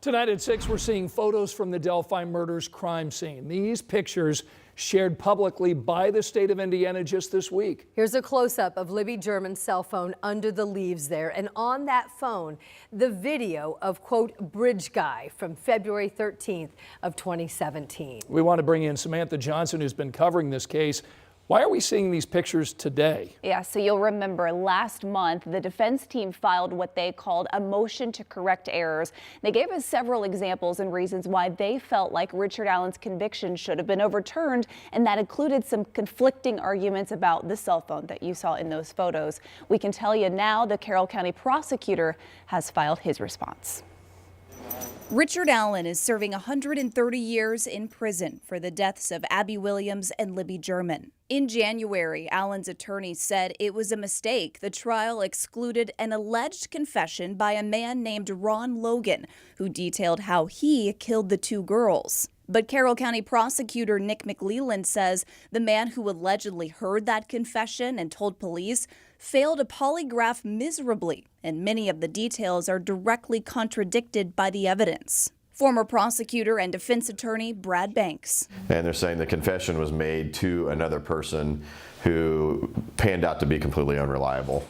Tonight at 6, we're seeing photos from the Delphi murders crime scene. These pictures shared publicly by the state of Indiana just this week. Here's a close-up of Libby German's cell phone under the leaves there. And on that phone, the video of, quote, Bridge Guy from February 13th of 2017. We want to bring in Samantha Johnson, who's been covering this case. Why are we seeing these pictures today? Yeah, so you'll remember last month, the defense team filed what they called a motion to correct errors. They gave us several examples and reasons why they felt like Richard Allen's conviction should have been overturned, and that included some conflicting arguments about the cell phone that you saw in those photos. We can tell you now the Carroll County Prosecutor has filed his response. Richard Allen is serving 130 years in prison for the deaths of Abby Williams and Libby German. In January, Allen's attorney said it was a mistake. The trial excluded an alleged confession by a man named Ron Logan, who detailed how he killed the two girls. But Carroll County Prosecutor Nick McLeland says the man who allegedly heard that confession and told police failed a polygraph miserably, and many of the details are directly contradicted by the evidence. Former prosecutor and defense attorney Brad Banks. And they're saying the confession was made to another person who panned out to be completely unreliable.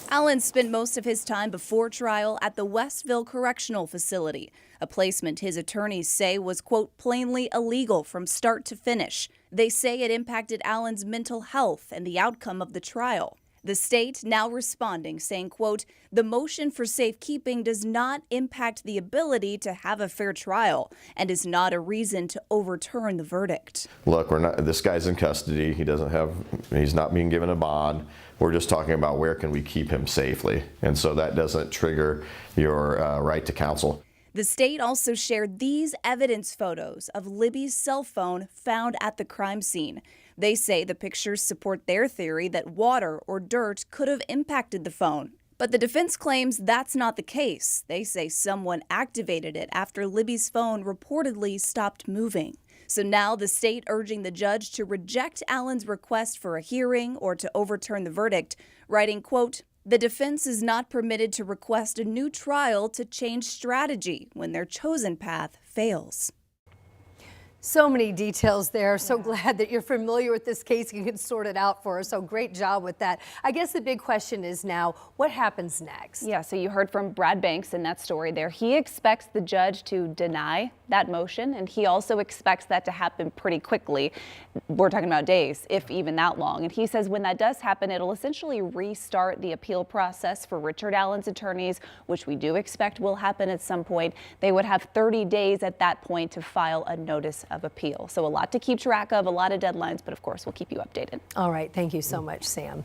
Allen spent most of his time before trial at the Westville Correctional Facility, a placement his attorneys say was, quote, plainly illegal from start to finish. They say it impacted Allen's mental health and the outcome of the trial. The state now responding, saying, quote, the motion for safekeeping does not impact the ability to have a fair trial and is not a reason to overturn the verdict. Look, this guy's in custody. He's not being given a bond. We're just talking about where can we keep him safely. And so that doesn't trigger your right to counsel. The state also shared these evidence photos of Libby's cell phone found at the crime scene. They say the pictures support their theory that water or dirt could have impacted the phone. But the defense claims that's not the case. They say someone activated it after Libby's phone reportedly stopped moving. So now the state urging the judge to reject Allen's request for a hearing or to overturn the verdict, writing, quote, the defense is not permitted to request a new trial to change strategy when their chosen path fails. So many details there. So glad that you're familiar with this case. You can sort it out for us. So great job with that. I guess the big question is now, what happens next? Yeah, so you heard from Brad Banks in that story there. He expects the judge to deny that motion, and he also expects that to happen pretty quickly. We're talking about days, if even that long. And he says when that does happen, it'll essentially restart the appeal process for Richard Allen's attorneys, which we do expect will happen at some point. They would have 30 days at that point to file a notice of appeal. So a lot to keep track of, a lot of deadlines, but of course we'll keep you updated. All right. Thank you so much, Sam.